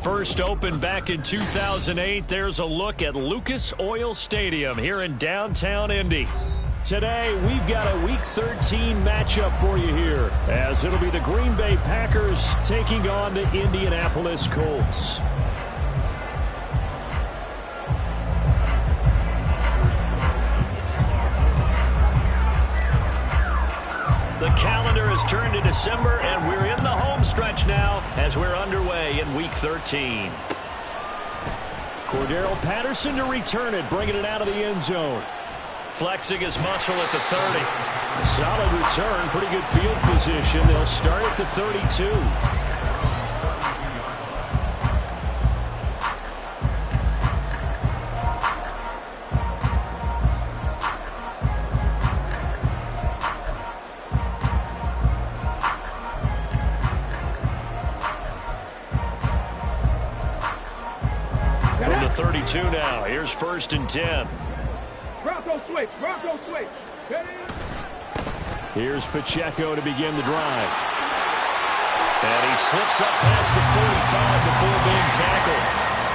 First opened back in 2008, there's a look at Lucas Oil Stadium here in downtown Indy. Today, we've got a Week 13 matchup for you here, as it'll be the Green Bay Packers taking on the Indianapolis Colts. The calendar has turned to December, and we're in the home stretch now as we're underway in Week 13. Cordero Patterson to return it, bringing it out of the end zone. Flexing his muscle at the 30. Solid return, pretty good field position. They'll start at the 32. From the 32 now, here's 1st and 10. Bronco switch. Here's Pacheco to begin the drive. And he slips up past the 45 before being tackled.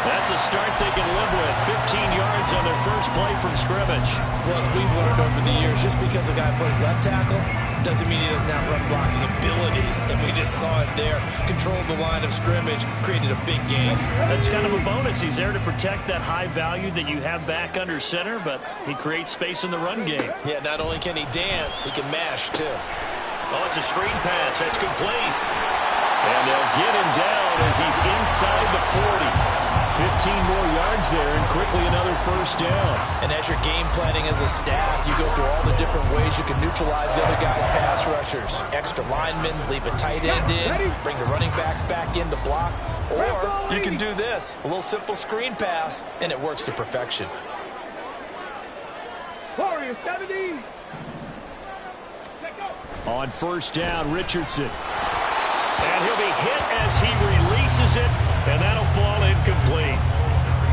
That's a start they can live with. 15 yards on their first play from scrimmage. Well, as we've learned over the years, just because a guy plays left tackle doesn't mean he doesn't have run blocking abilities. And we just saw it there. Controlled the line of scrimmage, created a big gain. That's kind of a bonus. He's there to protect that high value that you have back under center, but he creates space in the run game. Yeah, not only can he dance, he can mash too. Oh, it's a screen pass. That's complete. And they'll get him down as he's inside the 40. 15 more yards there, and quickly another first down. And as you're game planning as a staff, you go through all the different ways you can neutralize the other guy's pass rushers. Extra linemen, leave a tight end in, bring the running backs back in to block. Or you can do this, a little simple screen pass, and it works to perfection. Warrior 70. On first down, Richardson. And he'll be hit as he releases it, and that'll fall incomplete.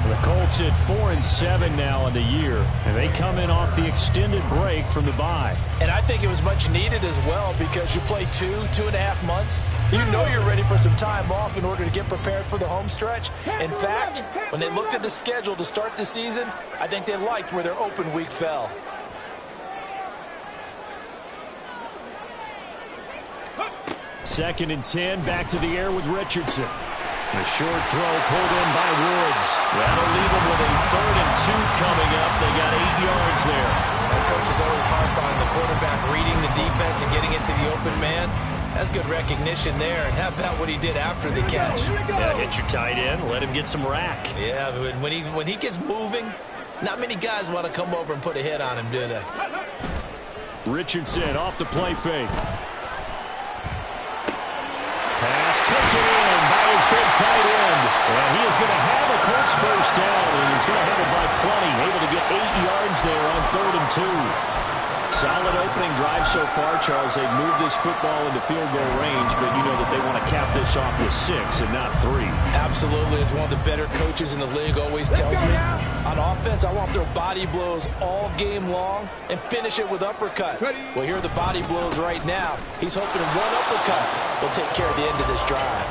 The Colts at 4-7 now on the year, and they come in off the extended break from the bye. And I think it was much needed as well, because you play 2.5 months. You know you're ready for some time off in order to get prepared for the home stretch. In fact, when they looked at the schedule to start the season, I think they liked where their open week fell. Second and 10, back to the air with Richardson. A short throw pulled in by Woods. That'll leave them with a 3rd and 2 coming up. They got 8 yards there. And coach is always harp on the quarterback reading the defense and getting into the open man. That's good recognition there. And how about what he did after the catch? Yeah, hit your tight end, let him get some rack. Yeah, when he gets moving, not many guys want to come over and put a hit on him, do they? Richardson off the play fake. Pass taken in by his big tight end. And he is going to have a Colts first down, and he's going to have it by plenty. Able to get 8 yards there on 3rd and 2. Solid opening drive so far, Charles. They've moved this football into field goal range, but you know that they want to cap this off with 6 and not 3. Absolutely. As one of the better coaches in the league always tells me, on offense, I want to throw body blows all game long and finish it with uppercuts. Well, here are the body blows right now. He's hoping one uppercut will take care of the end of this drive.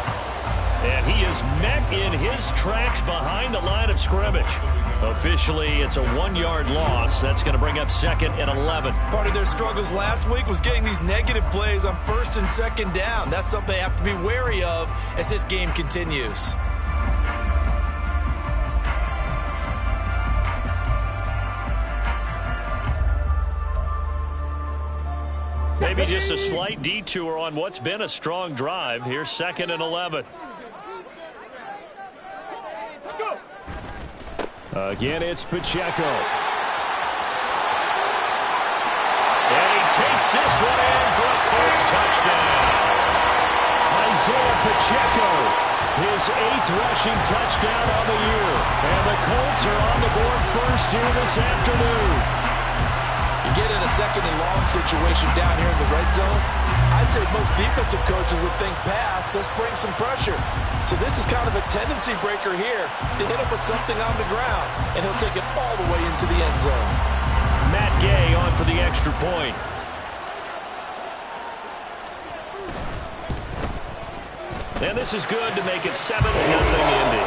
And he is met in his tracks behind the line of scrimmage. Officially, it's a 1-yard loss. That's going to bring up 2nd and 11. Part of their struggles last week was getting these negative plays on 1st and 2nd down. That's something they have to be wary of as this game continues. Maybe just a slight detour on what's been a strong drive. Here's 2nd and 11. Again, it's Pacheco. And he takes this one in for a Colts touchdown. Isaiah Pacheco, his 8th rushing touchdown on the year. And the Colts are on the board first here this afternoon. You get in a 2nd and long situation down here in the red zone, I'd say most defensive coaches would think pass, let's bring some pressure. So this is kind of a tendency breaker here to hit him with something on the ground, and he'll take it all the way into the end zone. Matt Gay on for the extra point. And this is good to make it 7-0 Indy.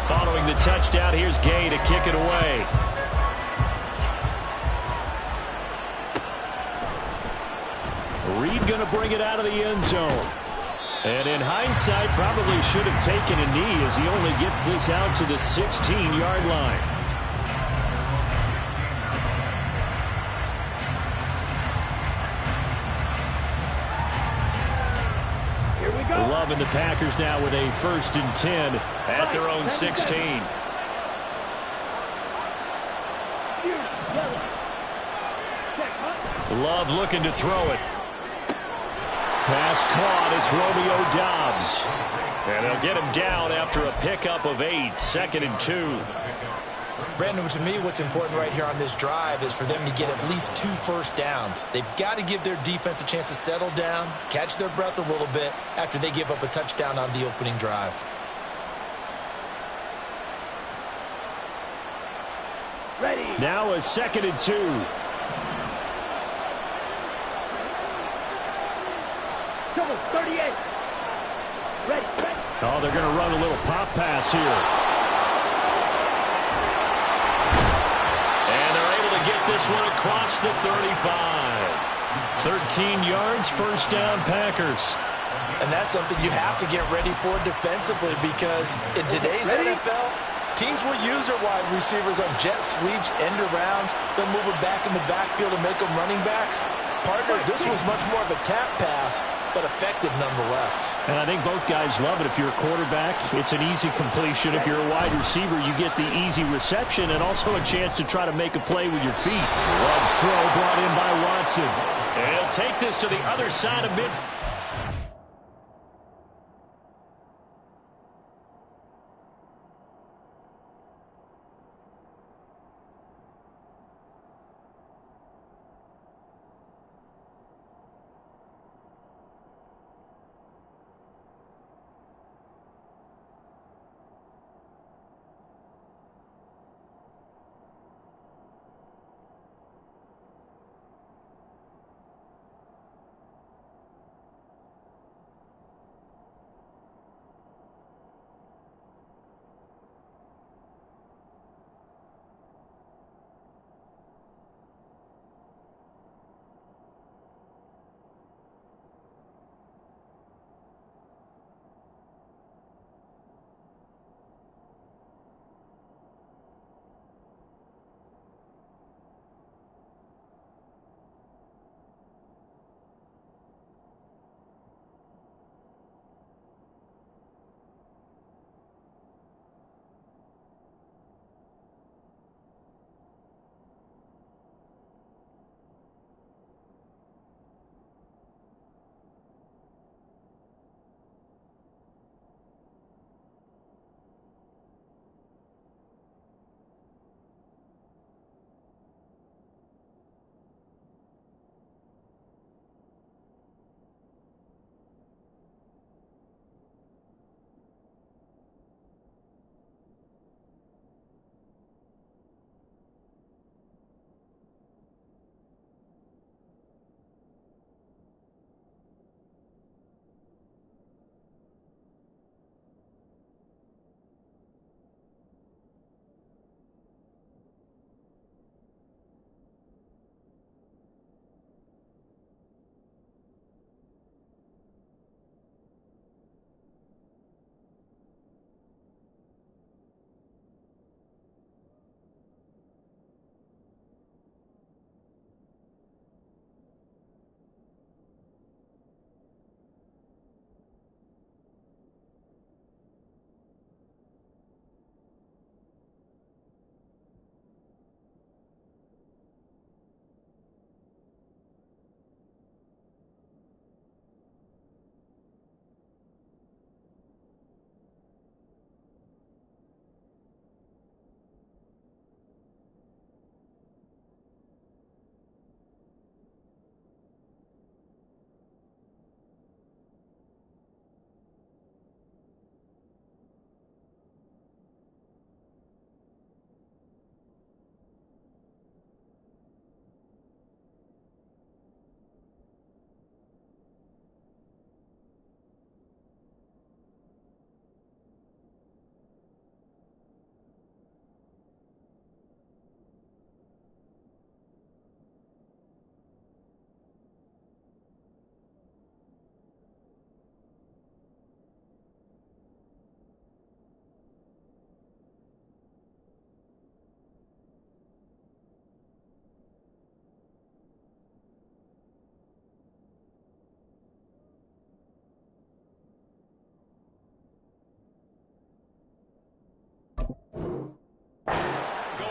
Following the touchdown, here's Gay to kick it away. Reed going to bring it out of the end zone. And in hindsight, probably should have taken a knee as he only gets this out to the 16-yard line. Here we go. Love and the Packers now with a 1st and 10 at their own 16. Love looking to throw it. Pass caught. It's Romeo Doubs. And they'll get him down after a pickup of 8. 2nd and 2. Brandon, to me, what's important right here on this drive is for them to get at least 2 first downs. They've got to give their defense a chance to settle down, catch their breath a little bit after they give up a touchdown on the opening drive. Ready. Now a 2nd and 2. Double 38. Ready. Oh, they're going to run a little pop pass here. And they're able to get this one across the 35. 13 yards, 1st down, Packers. And that's something you have to get ready for defensively because in today's NFL, teams will use their wide receivers on jet sweeps, end arounds. They'll move them back in the backfield and make them running backs. Partner, this was much more of a tap pass, but effective nonetheless. And I think both guys love it. If you're a quarterback, it's an easy completion. If you're a wide receiver, you get the easy reception and also a chance to try to make a play with your feet. Love's throw brought in by Watson. And he'll take this to the other side of midfield.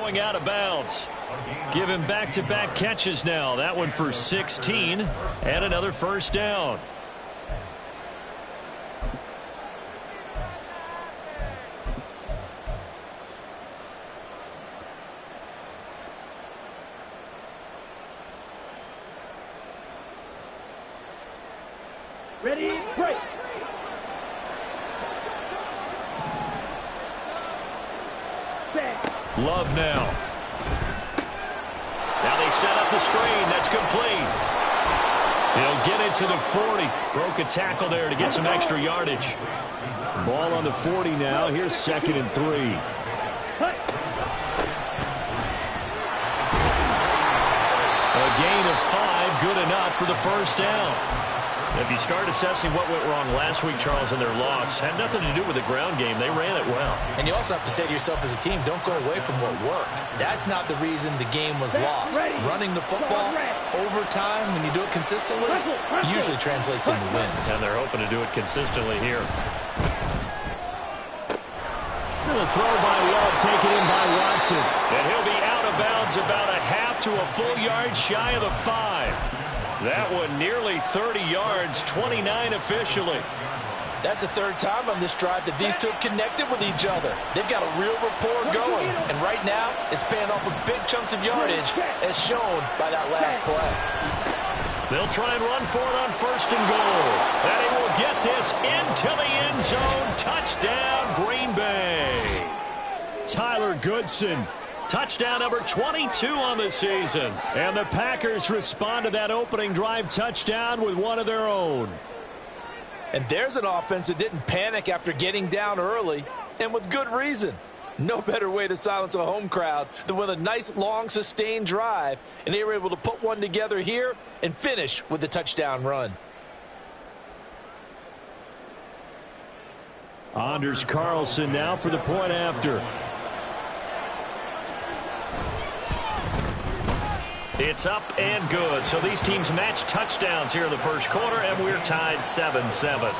going out of bounds. Give him back-to-back catches now. That one for 16 and another first down. Ready, break. Love now. Now they set up the screen. That's complete. He'll get it to the 40. Broke a tackle there to get some extra yardage. Ball on the 40 now. Here's 2nd and 3. A gain of 5, good enough for the first down. If you start assessing what went wrong last week, Charles, in their loss, had nothing to do with the ground game. They ran it well. And you also have to say to yourself as a team, don't go away from what worked. That's not the reason the game was lost. Running the football over time, when you do it consistently, usually translates into wins. And they're hoping to do it consistently here. The throw by Love, taken in by Watson. And he'll be out of bounds about a half to a full yard shy of the 5. That one nearly 30 yards, 29 officially. That's the third time on this drive that these two have connected with each other. They've got a real rapport going. And right now, it's paying off with big chunks of yardage, as shown by that last play. They'll try and run for it on 1st and goal. And he will get this into the end zone. Touchdown, Green Bay. Tyler Goodson. Touchdown number 22 on the season. And the Packers respond to that opening drive touchdown with one of their own. And there's an offense that didn't panic after getting down early, and with good reason. No better way to silence a home crowd than with a nice, long, sustained drive. And they were able to put one together here and finish with the touchdown run. Anders Carlson now for the point after. It's up and good. So these teams match touchdowns here in the first quarter, and we're tied 7-7.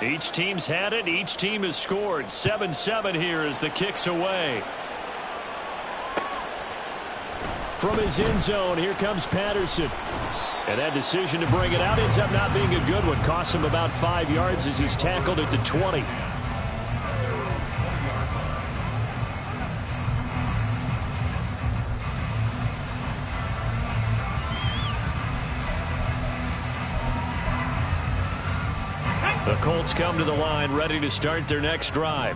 Each team's had it. Each team has scored. 7-7 here as the kick's away. From his end zone, here comes Patterson. And that decision to bring it out ends up not being a good one. Costs him about 5 yards as he's tackled at the 20. The Colts come to the line ready to start their next drive.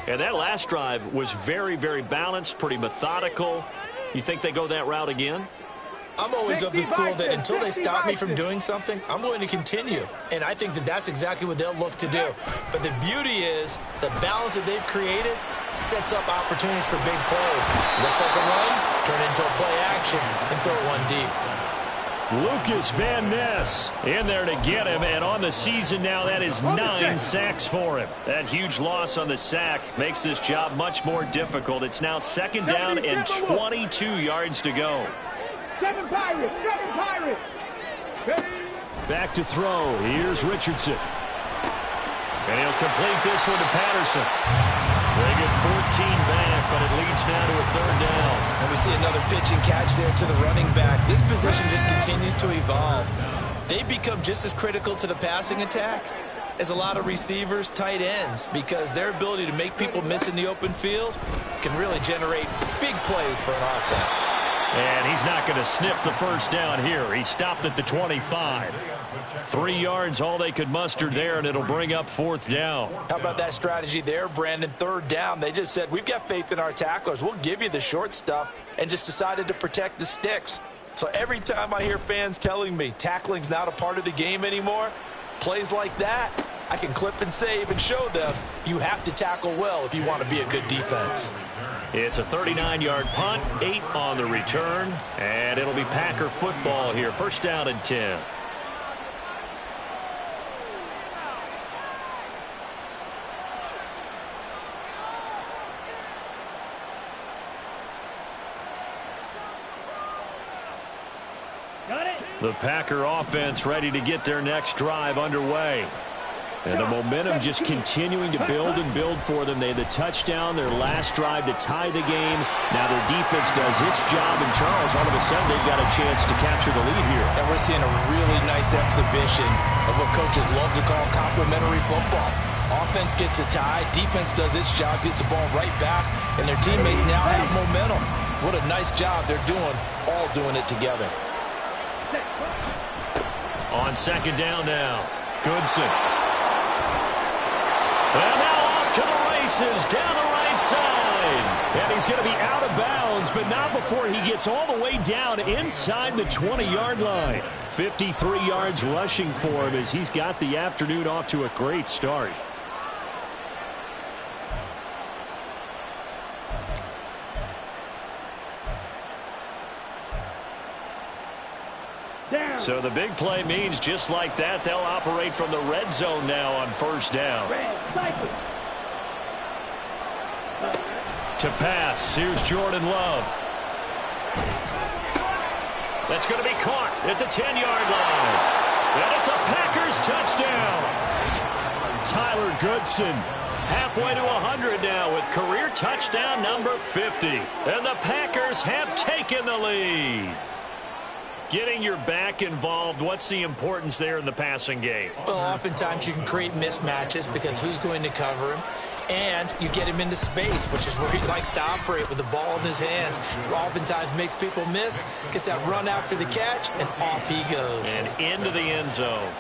And that last drive was very, very balanced, pretty methodical. You think they go that route again? I'm always of the school that until they stop me from doing something, I'm going to continue. And I think that that's exactly what they'll look to do. But the beauty is the balance that they've created sets up opportunities for big plays. Looks like a run, turn it into a play action, and throw one deep. Lucas Van Ness in there to get him, and on the season now, that is 9 sacks for him. That huge loss on the sack makes this job much more difficult. It's now 2nd down and 22 yards to go. 7 Pirates, 7 Pirates. Back to throw. Here's Richardson. And he'll complete this one to Patterson. They get 14 back, but it leads now to a 3rd down. And we see another pitch and catch there to the running back. This position just continues to evolve. They become just as critical to the passing attack as a lot of receivers, tight ends, because their ability to make people miss in the open field can really generate big plays for an offense. And he's not going to sniff the first down here. He stopped at the 25. 3 yards, all they could muster there, and it'll bring up 4th down. How about that strategy there, Brandon? 3rd down. They just said, we've got faith in our tacklers. We'll give you the short stuff, and just decided to protect the sticks. So every time I hear fans telling me tackling's not a part of the game anymore, plays like that, I can clip and save and show them you have to tackle well if you want to be a good defense. It's a 39-yard punt, 8 on the return, and it'll be Packer football here. First down and 10. The Packer offense ready to get their next drive underway. And the momentum just continuing to build and build for them. They had the touchdown, their last drive to tie the game. Now their defense does its job, and Charles, all of a sudden, they've got a chance to capture the lead here. And we're seeing a really nice exhibition of what coaches love to call complementary football. Offense gets a tie, defense does its job, gets the ball right back, and their teammates now have momentum. What a nice job they're doing, all doing it together. On second down now, Goodson. And now off to the races down the right side. And he's going to be out of bounds, but not before he gets all the way down inside the 20-yard line. 53 yards rushing for him as he's got the afternoon off to a great start. So the big play means just like that, they'll operate from the red zone now on first down. To pass, here's Jordan Love. That's going to be caught at the 10-yard line. And it's a Packers touchdown. Tyler Goodson halfway to 100 now with career touchdown number 50. And the Packers have taken the lead. Getting your back involved, what's the importance there in the passing game? Well, oftentimes you can create mismatches because who's going to cover him? And you get him into space, which is where he likes to operate with the ball in his hands. Oftentimes makes people miss, gets that run after the catch, and off he goes. And into the end zone.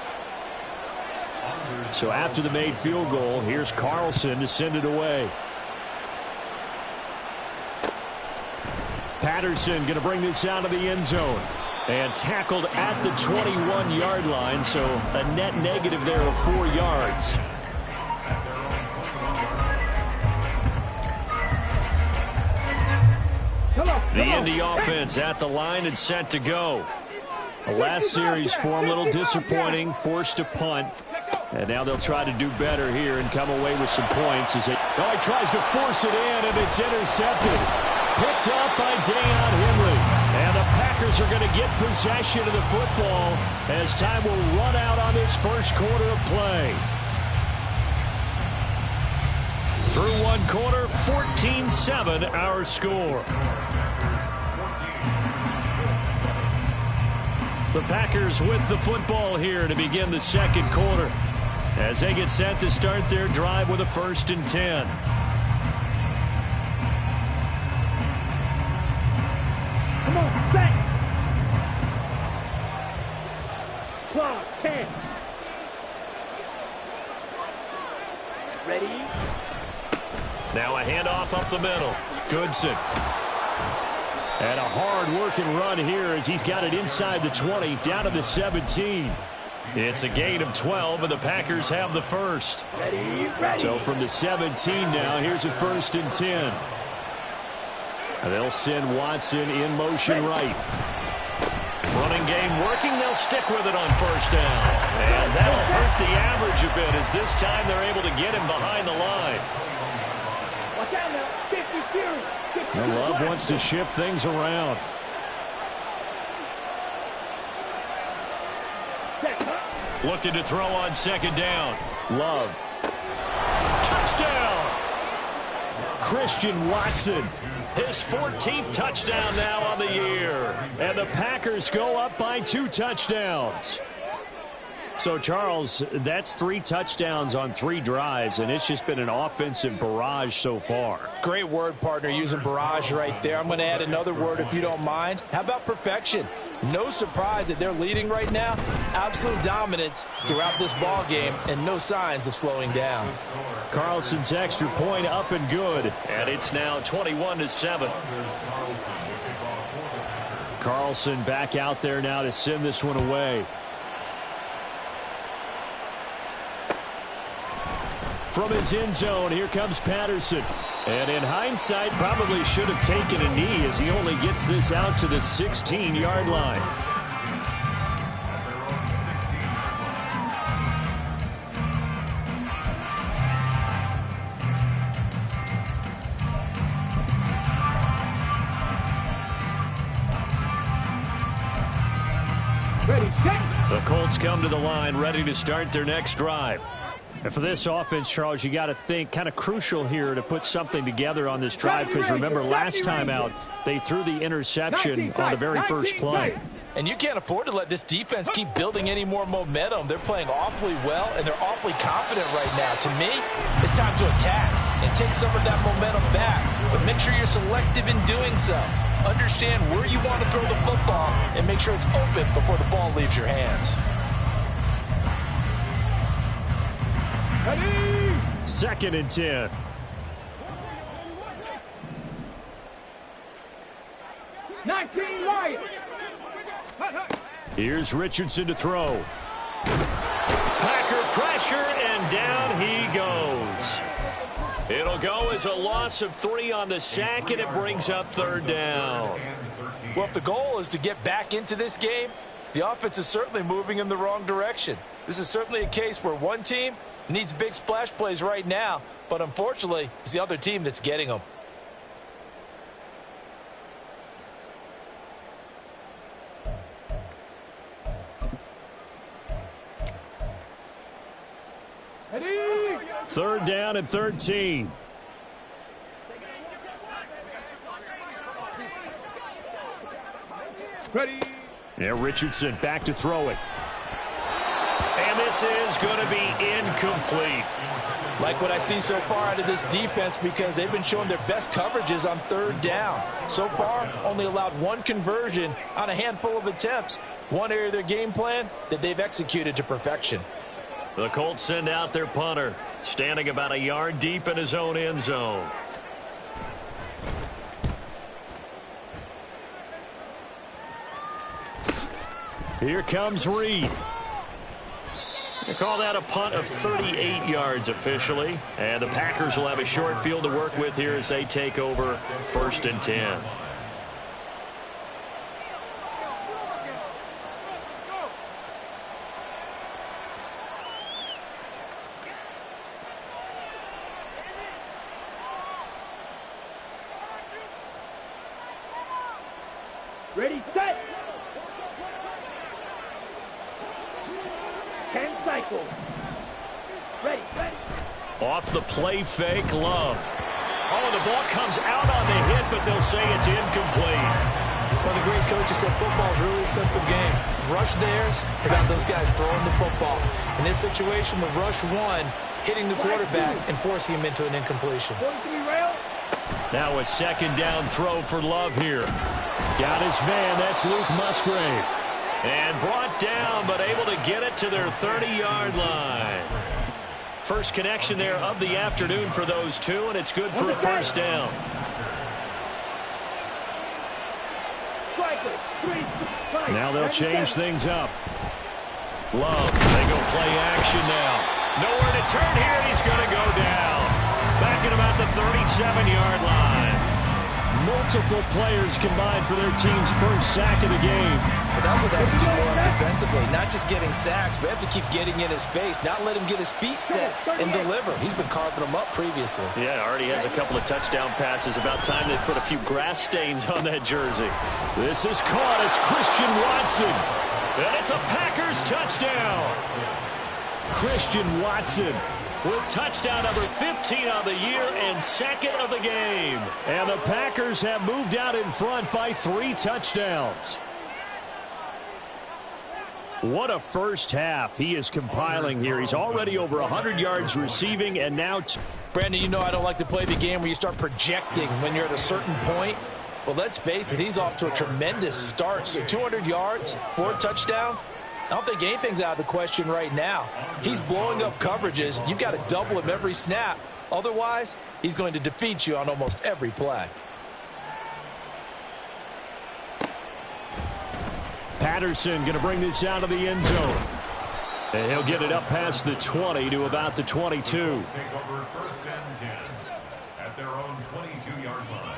So after the made field goal, here's Carlson to send it away. Patterson going to bring this out of the end zone. And tackled at the 21-yard line, so a net negative there of 4 yards. The Indy offense at the line and set to go. The last series for him, a little disappointing, forced to punt. And now they'll try to do better here and come away with some points. As he tries to force it in, and it's intercepted. Picked up by Deion Henley. And the Packers are going to get possession of the football as time will run out on this first quarter of play. Through one quarter, 14-7 our score. The Packers with the football here to begin the second quarter as they get set to start their drive with a 1st and 10. Come on, set. Clock, 10. Ready? Now a handoff up the middle. Goodson. And a hard-working run here as he's got it inside the 20, down to the 17. It's a gain of 12, and the Packers have the first. Ready. So from the 17 now, here's a 1st and 10. And they'll send Watson in motion right. Running game working. They'll stick with it on first down. And that'll hurt the average a bit as this time they're able to get him behind the line. Watch out now. 50 series. And Love wants to shift things around. Looking to throw on second down. Love. Touchdown! Christian Watson. His 14th touchdown now on the year. And the Packers go up by 2 touchdowns. So, Charles, that's 3 touchdowns on 3 drives, and it's just been an offensive barrage so far. Great word, partner, using barrage right there. I'm going to add another word if you don't mind. How about perfection? No surprise that they're leading right now. Absolute dominance throughout this ball game and no signs of slowing down. Carlson's extra point up and good, and it's now 21-7. Carlson back out there now to send this one away. From his end zone, here comes Patterson. And in hindsight, probably should have taken a knee as he only gets this out to the 16-yard line. The Colts come to the line, ready to start their next drive. And for this offense, Charles, you got to think kind of crucial here to put something together on this drive, because remember last time out, they threw the interception on the very first play. And you can't afford to let this defense keep building any more momentum. They're playing awfully well, and they're awfully confident right now. To me, it's time to attack and take some of that momentum back. But make sure you're selective in doing so. Understand where you want to throw the football and make sure it's open before the ball leaves your hands. 2nd and 10. Here's Richardson to throw. Packer pressure, and down he goes. It'll go as a loss of 3 on the sack, and it brings up 3rd down. Well, if the goal is to get back into this game, the offense is certainly moving in the wrong direction. This is certainly a case where one team needs big splash plays right now, but unfortunately, it's the other team that's getting them. Third down and 13. Ready. Yeah, Richardson back to throw it. And this is going to be incomplete. Like what I see so far out of this defense, because they've been showing their best coverages on 3rd down. So far, only allowed 1 conversion on a handful of attempts. One area of their game plan that they've executed to perfection. The Colts send out their punter, standing about a yard deep in his own end zone. Here comes Reed. They call that a punt of 38 yards officially. And the Packers will have a short field to work with here as they take over 1st and 10. Ready, set. 10 cycles. Ready, ready. Off the play fake, Love. Oh, the ball comes out on the hit, but they'll say it's incomplete. Well, the great coach has said football is really a simple game. Rush theirs, prevent those guys throwing the football. In this situation, the rush one, hitting the quarterback and forcing him into an incompletion. Now a 2nd down throw for Love here. Got his man, that's Luke Musgrave. And brought down, but able to get it to their 30-yard line. First connection there of the afternoon for those two, and it's good for a 1st down. Now they'll change things up. Love, they go play action now. Nowhere to turn here, and he's going to go down. Back at about the 37-yard line. Multiple players combined for their team's first sack of the game. But that's what they have to do more defensively. Not just getting sacks, but have to keep getting in his face. Not let him get his feet set and deliver. He's been carving them up previously. Yeah, already has a couple of touchdown passes. About time they put a few grass stains on that jersey. This is caught. It's Christian Watson. And it's a Packers touchdown. Christian Watson with touchdown number 15 on the year and 2nd of the game. And the Packers have moved out in front by 3 touchdowns. What a first half he is compiling here. He's already over 100 yards receiving, and now... Brandon, you know I don't like to play the game where you start projecting when you're at a certain point. But let's face it, he's off to a tremendous start. So 200 yards, 4 touchdowns. I don't think anything's out of the question right now. He's blowing up coverages. You've got to double him every snap. Otherwise, he's going to defeat you on almost every play. Patterson going to bring this out of the end zone. And he'll get it up past the 20 to about the 22. Take over 1st and 10 at their own 22-yard line.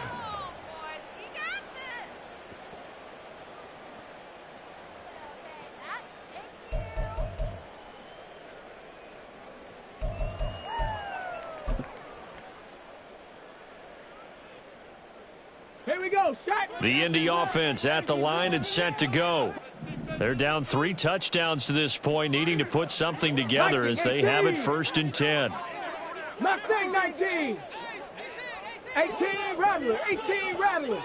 Here we go, shot. The Indy offense at the line and set to go. They're down 3 touchdowns to this point, needing to put something together as they have it 1st and 10. Mustang 19. 18 Rattler, 18 Rattler.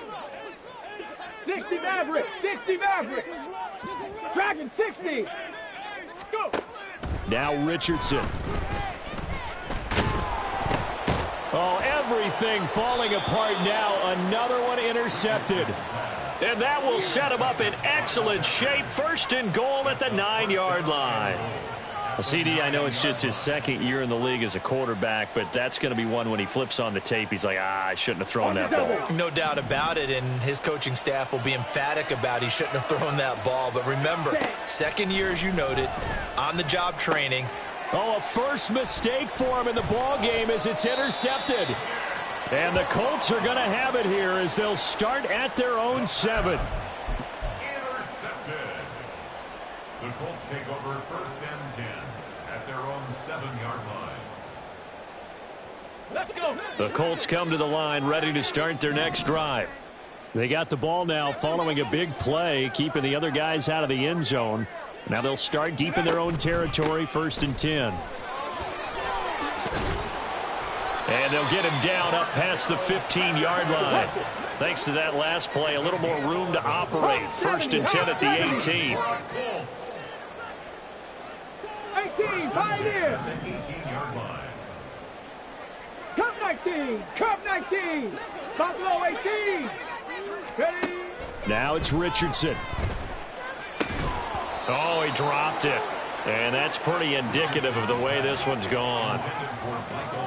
60 Maverick, 60 Maverick. Dragon 60. Go. Now Richardson. Oh, everything falling apart now. Another one intercepted. And that will set him up in excellent shape. 1st and goal at the 9-yard line. CD, I know it's just his 2nd year in the league as a quarterback, but that's going to be one when he flips on the tape. He's like, I shouldn't have thrown that ball. No doubt about it, and his coaching staff will be emphatic about he shouldn't have thrown that ball. But remember, 2nd year, as you noted, on-the-job training. Oh, a first mistake for him in the ball game as it's intercepted. And the Colts are going to have it here as they'll start at their own 7. Intercepted. The Colts take over 1st and 10 at their own 7-yard line. Let's go. The Colts come to the line ready to start their next drive. They got the ball now following a big play, keeping the other guys out of the end zone. Now they'll start deep in their own territory, 1st and 10. And they'll get him down up past the 15-yard line. Thanks to that last play, a little more room to operate. 1st and 10 at the 18. 18, Pioneer. 18-yard line. Cup 19, Cup 19. Buffalo 18. Ready. Now it's Richardson. Oh, he dropped it. And that's pretty indicative of the way this one's gone.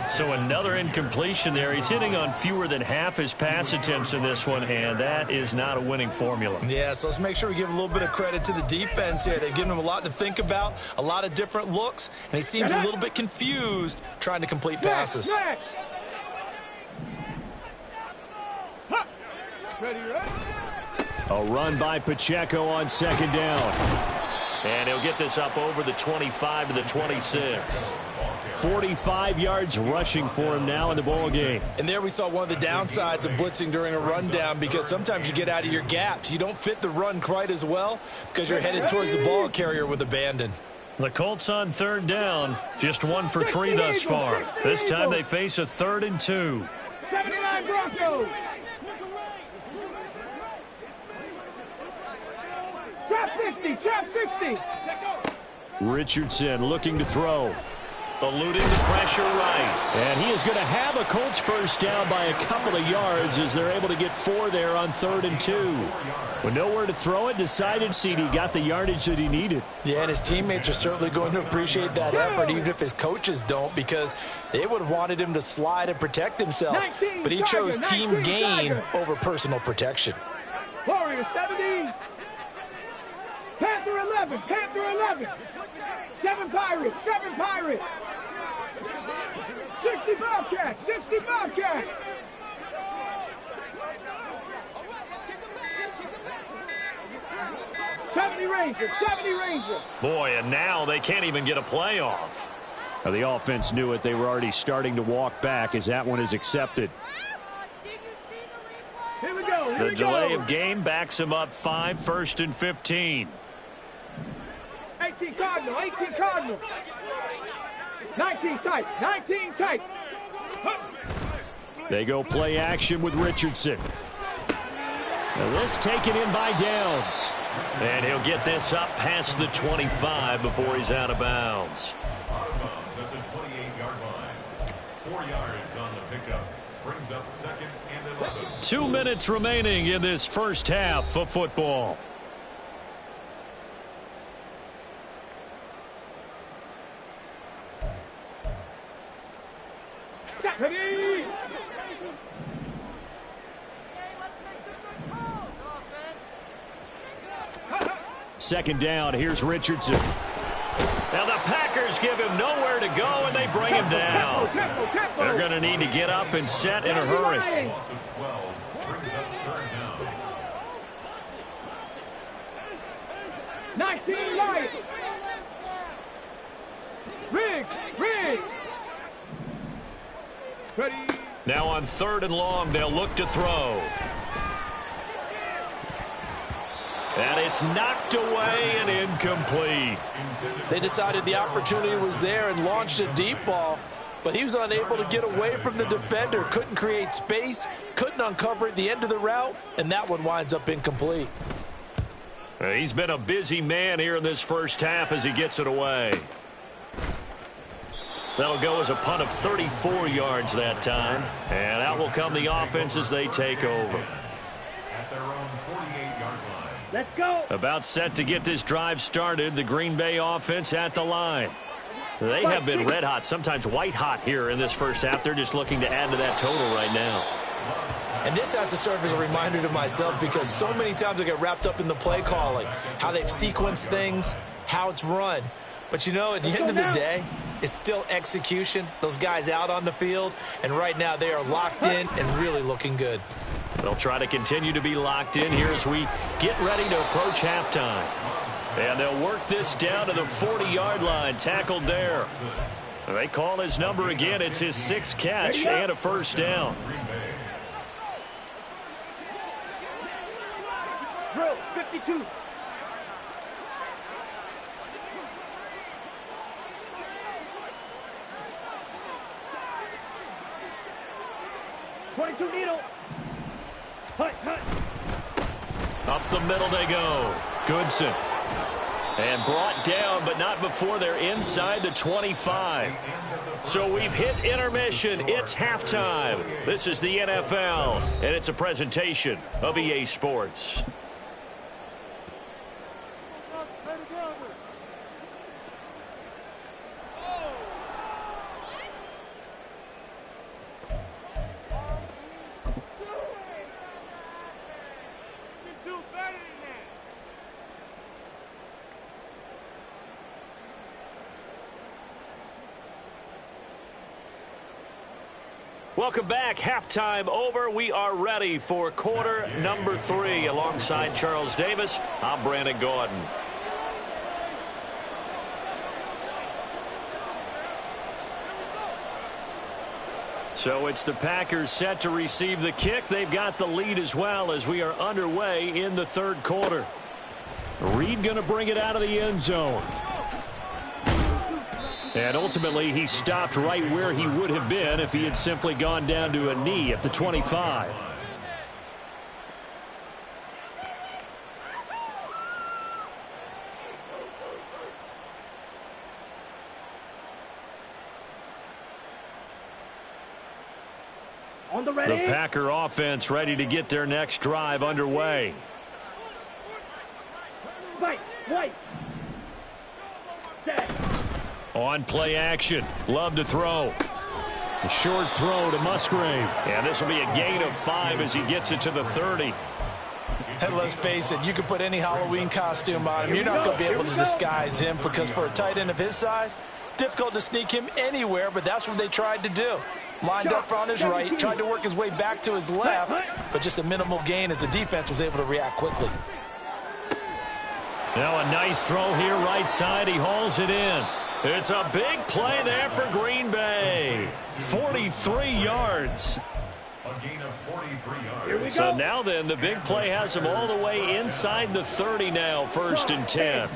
So another incompletion there. He's hitting on fewer than half his pass attempts in this one, and that is not a winning formula. Yeah, so let's make sure we give a little bit of credit to the defense here. They've given him a lot to think about, a lot of different looks, and he seems a little bit confused trying to complete passes. A run by Pacheco on 2nd down. And he'll get this up over the 25 to the 26. 45 yards rushing for him now in the ball game. And there we saw one of the downsides of blitzing during a rundown, because sometimes you get out of your gaps. You don't fit the run quite as well because you're headed towards the ball carrier with abandon. The Colts on 3rd down, just 1 for 3 thus far. This time they face a 3rd and 2. 79 Broncos. Trap 60, trap 60. Richardson looking to throw. Eluding the pressure right. And he is going to have a Colts 1st down by a couple of yards as they're able to get 4 there on 3rd and 2. With nowhere to throw it, decided CD got the yardage that he needed. Yeah, and his teammates are certainly going to appreciate that effort, even if his coaches don't, because they would have wanted him to slide and protect himself. But he chose team gain over personal protection. Warrior 70. Panther 11, Panther 11. 7 Pirates, 7 Pirates. 60 Bobcats, 60 Bobcats. Rangers, 70 Rangers. Boy, and now they can't even get a playoff. Now, the offense knew it. They were already starting to walk back as that one is accepted. Here we go. The delay of game backs him up 5, 1st and 15. 18 Cardinal, 18 Cardinal. 19 tight, 19 tight. They go play action with Richardson. Now this taken in by Downs. And he'll get this up past the 25 before he's out of bounds. Out-of-bounds at the 28-yard line. 4 yards on the pickup. Brings up 2nd and 11. 2 minutes remaining in this first half of football. Ready. Second down, here's Richardson. Now the Packers give him nowhere to go, and they bring him down. They're going to need to get up and set in a hurry. Loss of 12 brings up third down. 19 right. Riggs. Ready. Now on 3rd and long, they'll look to throw. And it's knocked away and incomplete. They decided the opportunity was there and launched a deep ball, but he was unable to get away from the defender, couldn't create space, couldn't uncover at the end of the route, and that one winds up incomplete. He's been a busy man here in this first half as he gets it away. That'll go as a punt of 34 yards that time. And out will come the offense as they take over. At their own 48-yard line. Let's go. About set to get this drive started, the Green Bay offense at the line. They have been red hot, sometimes white hot here in this first half. They're just looking to add to that total right now. And this has to serve as a reminder to myself because so many times I get wrapped up in the play calling, how they've sequenced things, how it's run. But, you know, at the end of the day, it's still execution. Those guys out on the field, and right now they are locked in and really looking good. They'll try to continue to be locked in here as we get ready to approach halftime. And they'll work this down to the 40-yard line, tackled there. They call his number again. It's his 6th catch and a first down. Drill 52. Needle. Hut. Up the middle they go. Goodson. And brought down, but not before they're inside the 25. So we've hit intermission. It's halftime. This is the NFL, and it's a presentation of EA Sports. Welcome back. Halftime over. We are ready for quarter number 3. Alongside Charles Davis, I'm Brandon Gordon. So it's the Packers set to receive the kick. They've got the lead as well as we are underway in the third quarter. Reed going to bring it out of the end zone. And ultimately, he stopped right where he would have been if he had simply gone down to a knee at the 25. On the ready. The Packer offense ready to get their next drive underway. White. Set. On play action. Love to throw. A short throw to Musgrave. And this will be a gain of 5 as he gets it to the 30. And let's face it, you can put any Halloween costume on him. You're not going to be able to disguise him because for a tight end of his size, difficult to sneak him anywhere, but that's what they tried to do. Lined up on his right, tried to work his way back to his left, but just a minimal gain as the defense was able to react quickly. Now a nice throw here right side. He hauls it in. It's a big play there for Green Bay. 43 yards. A gain of 43 yards. So now then, the big play has him all the way inside the 30 now, 1st and 10.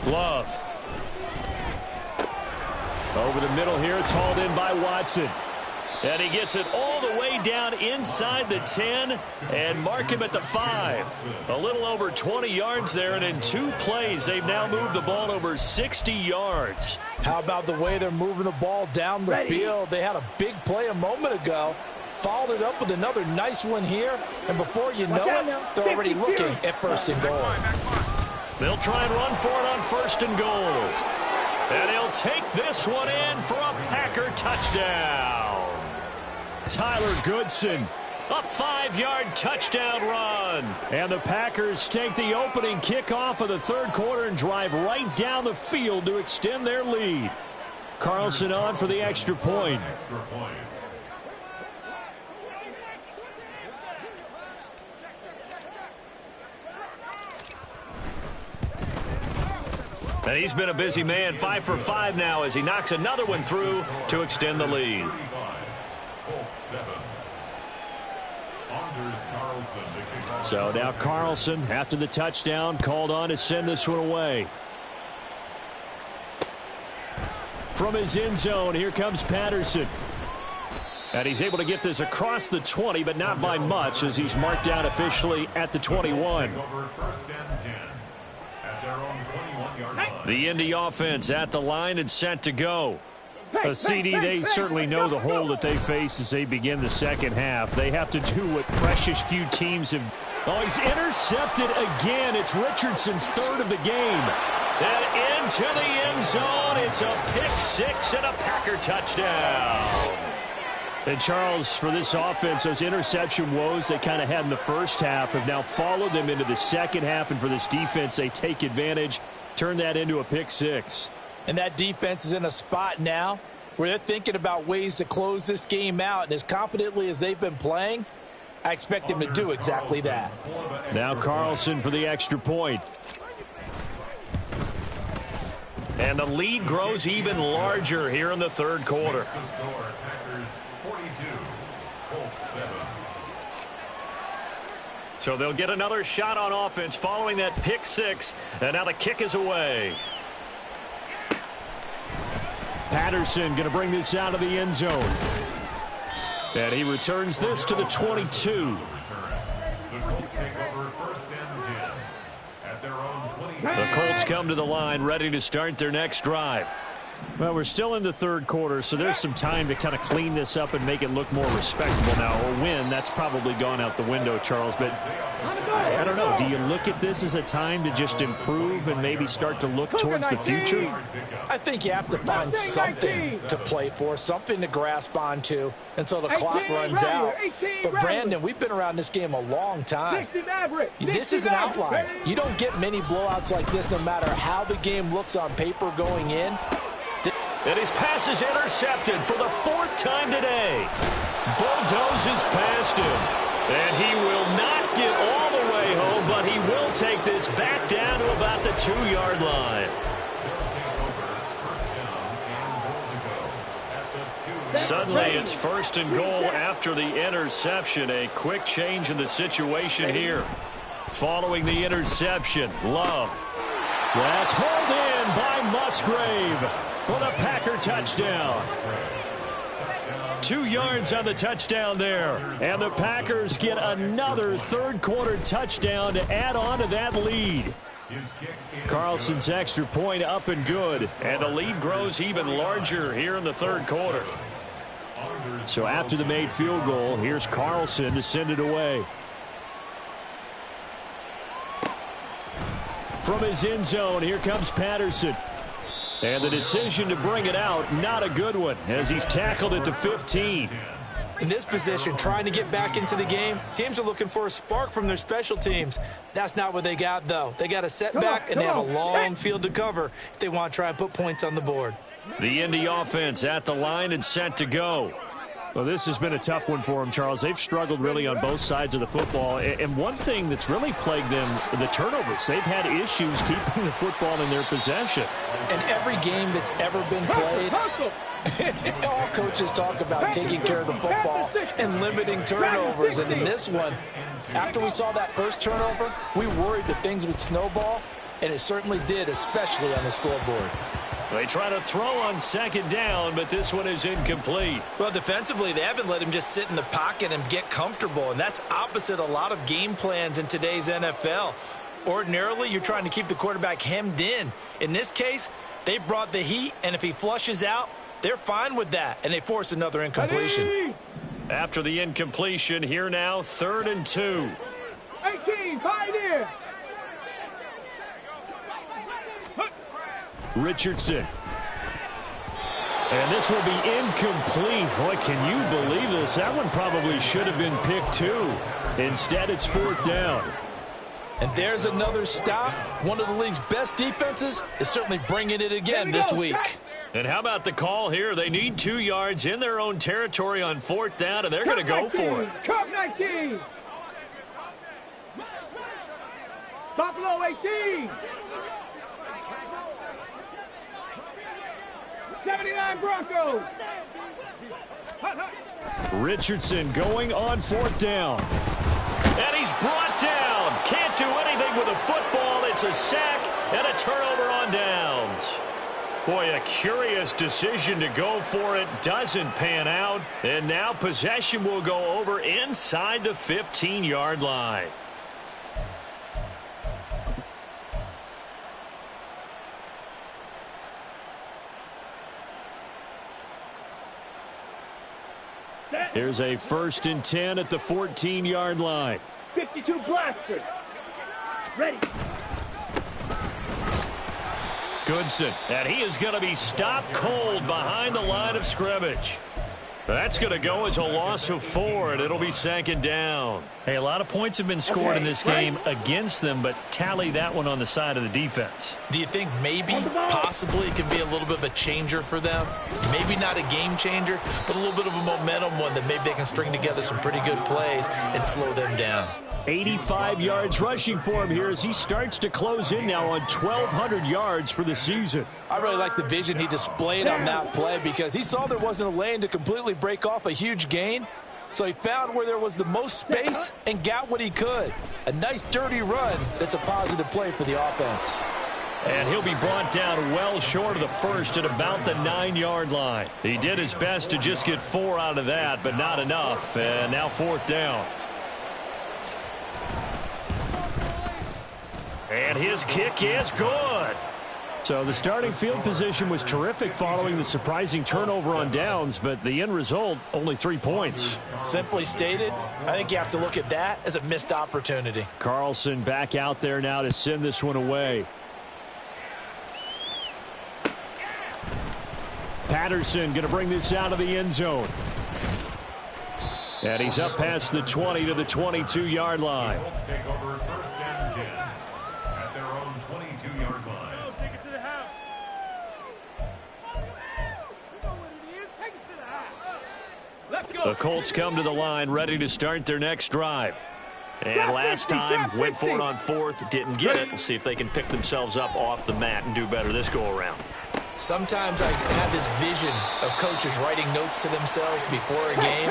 Love. Over the middle here, it's hauled in by Watson. And he gets it all the way down inside the 10 and mark him at the 5. A little over 20 yards there, and in 2 plays, they've now moved the ball over 60 yards. How about the way they're moving the ball down the field? They had a big play a moment ago, followed it up with another nice one here, and before you know it, they're already looking at 1st and goal. They'll try and run for it on 1st and goal. And he'll take this one in for a Packer touchdown. Tyler Goodson, a 5-yard touchdown run. And the Packers take the opening kickoff of the third quarter and drive right down the field to extend their lead. Carlson on for the extra point. And he's been a busy man, 5 for 5 now as he knocks another one through to extend the lead. So now Carlson, after the touchdown, called on to send this one away. From his end zone, here comes Patterson. And he's able to get this across the 20, but not by much as he's marked down officially at the 21. The Indy offense at the line and set to go. CD, they certainly know the hole that they face as they begin the second half. They have to do what precious few teams have. Oh, he's intercepted again. It's Richardson's third of the game. And into the end zone. It's a pick-6 and a Packer touchdown. And Charles, for this offense, those interception woes they kind of had in the first half have now followed them into the second half. And for this defense, they take advantage, turn that into a pick-6. And that defense is in a spot now where they're thinking about ways to close this game out. And as confidently as they've been playing, I expect them to do exactly that. Now Carlson for the extra point. And the lead grows even larger here in the third quarter. So they'll get another shot on offense following that pick-6. And now the kick is away. Patterson going to bring this out of the end zone. And he returns this to the 22. The Colts come to the line ready to start their next drive. Well, we're still in the third quarter, so there's some time to kind of clean this up and make it look more respectable now. A win, that's probably gone out the window, Charles. But I don't know. Do you look at this as a time to just improve and maybe start to look towards the future? I think you have to find something to play for, something to grasp onto until the clock runs out. But, Brandon, we've been around this game a long time. This is an outlier. You don't get many blowouts like this no matter how the game looks on paper going in. And his pass is intercepted for the 4th time today. Bulldozes past him. And he will not get all the way home, but he will take this back down to about the 2-yard line. Suddenly it's 1st and goal after the interception. A quick change in the situation here. Following the interception, Love. That's hauled in by Musgrave for the Packer touchdown. 2 yards on the touchdown there. And the Packers get another third-quarter touchdown to add on to that lead. Carlson's extra point up and good. And the lead grows even larger here in the third quarter. So after the made field goal, here's Carlson to send it away. From his end zone, here comes Patterson. And the decision to bring it out, not a good one, as he's tackled at the 15. In this position, trying to get back into the game, teams are looking for a spark from their special teams. That's not what they got, though. They got a setback, and they have a long field to cover if they want to try and put points on the board. The Indy offense at the line and set to go. Well, this has been a tough one for them, Charles. They've struggled really on both sides of the football. And one thing that's really plagued them, the turnovers. They've had issues keeping the football in their possession. In every game that's ever been played, all coaches talk about taking care of the football and limiting turnovers. And in this one, after we saw that first turnover, we worried that things would snowball, and it certainly did, especially on the scoreboard. They try to throw on 2nd down, but this one is incomplete. Well, defensively, they haven't let him just sit in the pocket and get comfortable, and that's opposite a lot of game plans in today's NFL. Ordinarily, you're trying to keep the quarterback hemmed in. In this case, they brought the heat, and if he flushes out, they're fine with that, and they force another incompletion. After the incompletion, here now, 3rd and 2. 18, fight in. Richardson And this will be incomplete. Boy, can you believe this? That one probably should have been picked too. Instead, it's 4th down. And there's another stop. One of the league's best defenses is certainly bringing it again this week. And how about the call here? They need 2 yards in their own territory on 4th down, and they're going to go for it. Cup 19. Buffalo 18. 79 Broncos. Richardson going on 4th down. And he's brought down. Can't do anything with a football. It's a sack and a turnover on downs. Boy, a curious decision to go for it. Doesn't pan out. And now possession will go over inside the 15-yard line. Here's a 1st and 10 at the 14-yard line. 52 blaster. Ready. Goodson, and he is going to be stopped cold behind the line of scrimmage. That's going to go as a loss of 4, and it'll be 2nd down. Hey, a lot of points have been scored in this game against them, but tally that one on the side of the defense. Do you think maybe, possibly, it can be a little bit of a changer for them? Maybe not a game changer, but a little bit of a momentum one that maybe they can string together some pretty good plays and slow them down. 85 yards rushing for him here as he starts to close in now on 1,200 yards for the season. I really like the vision he displayed on that play because he saw there wasn't a lane to completely break off a huge gain. So he found where there was the most space and got what he could. A nice dirty run that's a positive play for the offense. And he'll be brought down well short of the first at about the 9-yard line. He did his best to just get 4 out of that, but not enough. And now 4th down. And his kick is good. So the starting field position was terrific following the surprising turnover on downs, but the end result, only 3 points. Simply stated, I think you have to look at that as a missed opportunity. Carlson back out there now to send this one away. Patterson going to bring this out of the end zone. And he's up past the 20 to the 22-yard line. Colts take over 1st and 10 at their own 22-yard line. Take it to the house. You know what it is. Take it to the house. Let's go. The Colts come to the line ready to start their next drive. And last time, went for it on 4th, didn't get it. We'll see if they can pick themselves up off the mat and do better this go-around. Sometimes I have this vision of coaches writing notes to themselves before a game,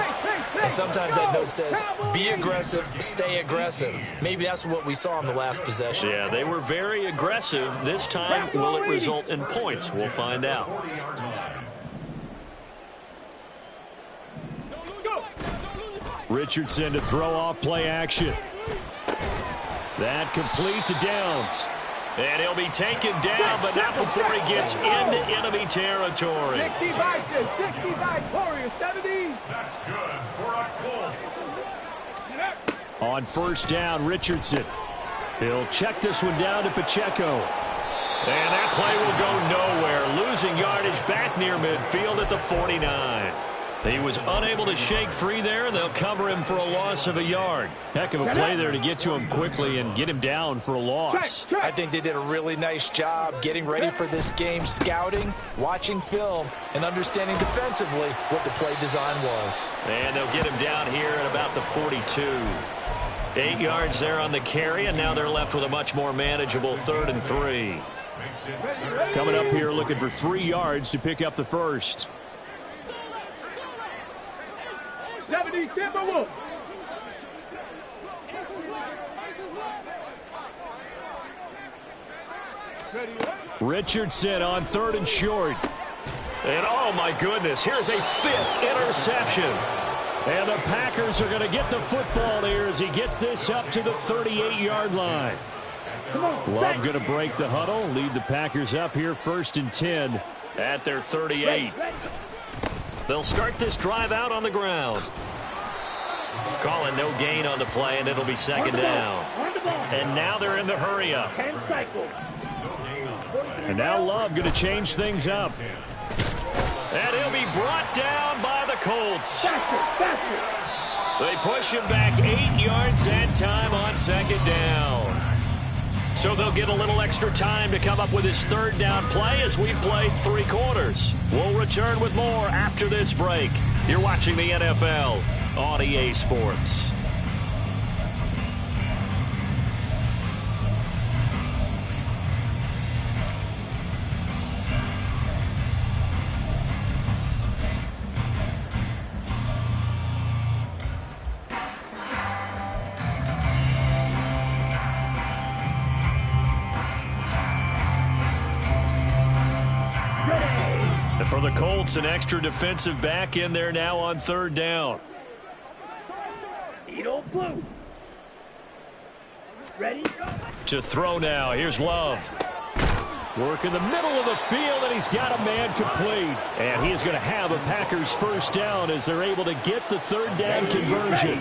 and sometimes that note says, be aggressive, stay aggressive. Maybe that's what we saw in the last possession. Yeah, they were very aggressive. This time, will it result in points? We'll find out. Richardson to throw off play action. That complete to Downs. And he'll be taken down, but not before he gets into enemy territory. 65 Warriors, 70. That's good for a Colts. On 1st down, Richardson. He'll check this one down to Pacheco. And that play will go nowhere. Losing yardage back near midfield at the 49. He was unable to shake free there, and they'll cover him for a loss of a yard. Heck of a play there to get to him quickly and get him down for a loss. I think they did a really nice job getting ready for this game, scouting, watching film, and understanding defensively what the play design was. And they'll get him down here at about the 42. 8 yards there on the carry, and now they're left with a much more manageable 3rd and 3. Coming up here looking for 3 yards to pick up the first. 70 Timberwolves. Richardson on 3rd and short. And oh my goodness, here's a 5th interception. And the Packers are going to get the football here as he gets this up to the 38-yard line. Love going to break the huddle, lead the Packers up here 1st and 10 at their 38. They'll start this drive out on the ground. Calling no gain on the play, and it'll be 2nd down. And now they're in the hurry-up. And now Love going to change things up. And he'll be brought down by the Colts. They push him back 8 yards that time on second down. So they'll get a little extra time to come up with his third down play as we've played 3 quarters. We'll return with more after this break. You're watching the NFL on EA Sports. For the Colts, an extra defensive back in there now on third down. Blue. Ready? To throw now. Here's Love. Work in the middle of the field, and he's got a man complete. And he is going to have a Packers first down as they're able to get the third down conversion.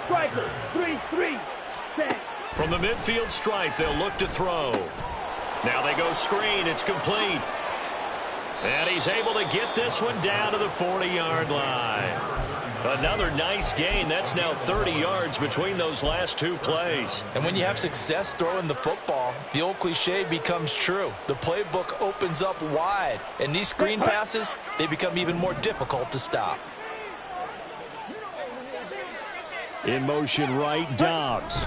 Striker, 3-3. Set. From the midfield stripe, they'll look to throw. Now they go screen. It's complete. And he's able to get this one down to the 40-yard line. Another nice gain. That's now 30 yards between those last 2 plays. And when you have success throwing the football, the old cliche becomes true. The playbook opens up wide. And these screen passes, they become even more difficult to stop. In motion right, Dobbs.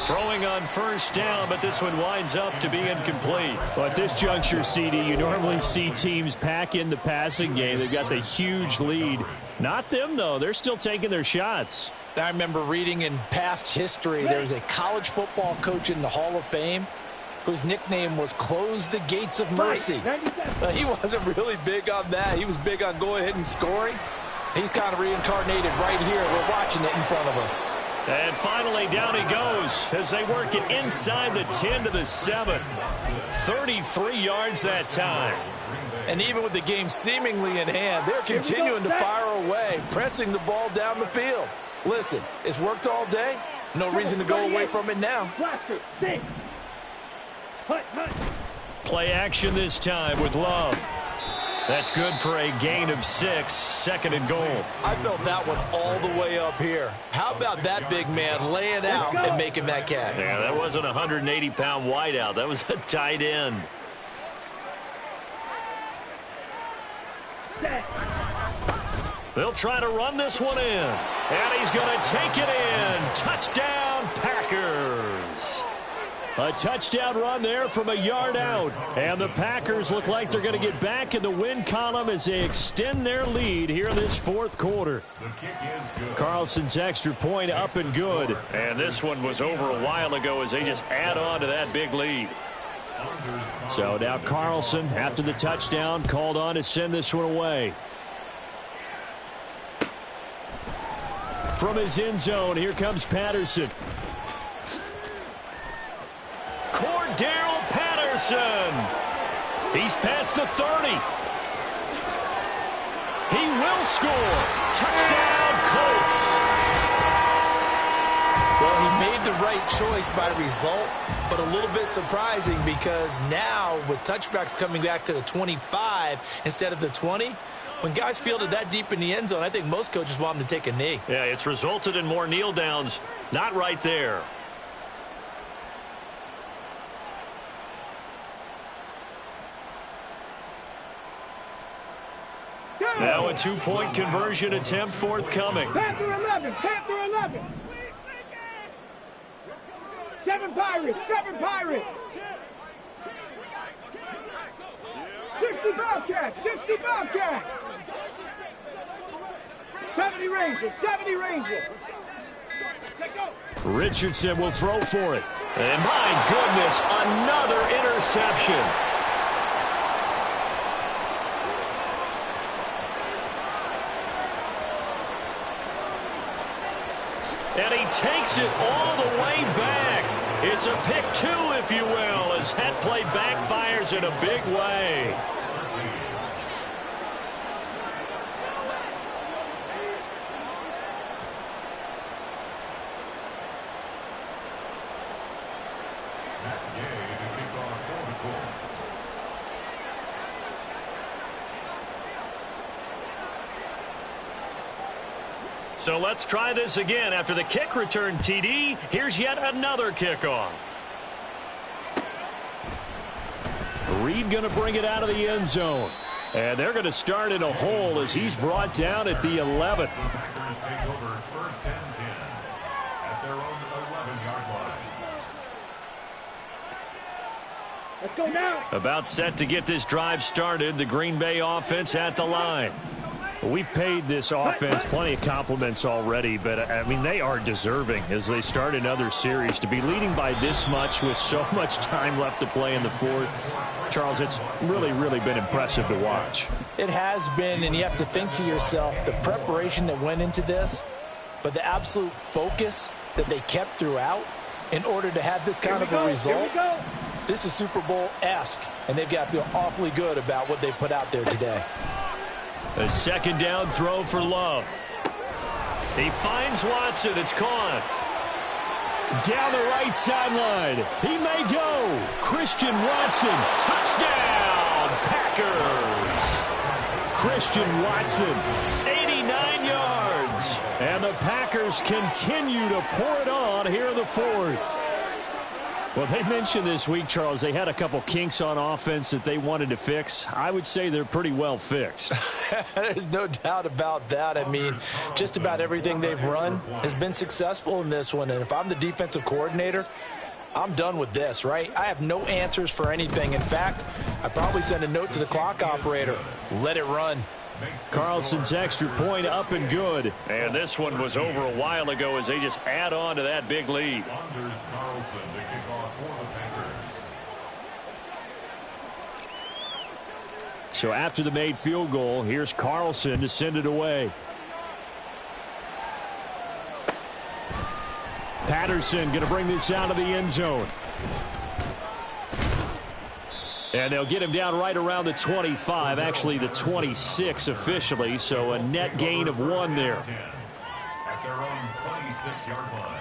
Throwing on first down, but this one winds up to be incomplete. Well, at this juncture, CD, you normally see teams pack in the passing game. They've got the huge lead. Not them, though. They're still taking their shots. I remember reading in past history, there was a college football coach in the Hall of Fame whose nickname was Close the Gates of Mercy. He wasn't really big on that. He was big on going ahead and scoring. He's kind of reincarnated right here. We're watching it in front of us. And finally, down he goes as they work it inside the 10 to the 7. 33 yards that time. And even with the game seemingly in hand, they're continuing to fire away, pressing the ball down the field. Listen, it's worked all day. No reason to go away from it now. Play action this time with Love. That's good for a gain of 6, second and goal. I felt that one all the way up here. How about that big man laying out and making that catch? Yeah, that wasn't a 180-pound wideout. That was a tight end. They'll try to run this one in. And he's going to take it in. Touchdown, Packers. A touchdown run there from a yard out. And the Packers look like they're going to get back in the win column as they extend their lead here in this 4th quarter. Carlson's extra point up and good. And this one was over a while ago as they just add on to that big lead. So now Carlson, after the touchdown, called on to send this one away. From his end zone, here comes Patterson. Cordero Patterson. He's past the 30. He will score. Touchdown, Colts. Well, he made the right choice by result, but a little bit surprising because now with touchbacks coming back to the 25 instead of the 20, when guys fielded that deep in the end zone, I think most coaches want them to take a knee. Yeah, it's resulted in more kneel downs. Not right there. Now a 2-point conversion attempt forthcoming. Panther 11, Panther 11. 7 Pirates, 7 Pirates. 60 Bobcats, 60 Bobcats. 70 Rangers, 70 Rangers. Let go. Richardson will throw for it. And my goodness, another interception. And he takes it all the way back. It's a pick 2, if you will, as that play backfires in a big way. So let's try this again. After the kick return TD, here's yet another kickoff. Reed going to bring it out of the end zone. And they're going to start in a hole as he's brought down at the 11. Packers take over 1st and 10 at their own 11-yard line. Let's go now. About set to get this drive started. The Green Bay offense at the line. We paid this offense plenty of compliments already, but, I mean, they are deserving as they start another series. To be leading by this much with so much time left to play in the fourth, Charles, it's really, really been impressive to watch. It has been, and you have to think to yourself, the preparation that went into this, but the absolute focus that they kept throughout in order to have this kind of a result. This is Super Bowl-esque, and they've got to feel awfully good about what they put out there today. A second down throw for Love. He finds Watson. It's caught. Down the right sideline. He may go. Christian Watson. Touchdown, Packers. Christian Watson, 89 yards. And the Packers continue to pour it on here in the fourth. Well, they mentioned this week, Charles, they had a couple kinks on offense that they wanted to fix. I would say they're pretty well fixed. There's no doubt about that. I mean, just about everything they've run has been successful in this one. And if I'm the defensive coordinator, I'm done with this, right? I have no answers for anything. In fact, I probably send a note to the clock operator. Let it run. Carlson's extra point up and good. And this one was over a while ago as they just add on to that big lead. Anders Carlson to kick off for the Packers. So after the made field goal, here's Carlson to send it away. Patterson going to bring this out of the end zone. And they'll get him down right around the 25, actually the 26 officially, so a net gain of 1 there. At their own 26-yard line.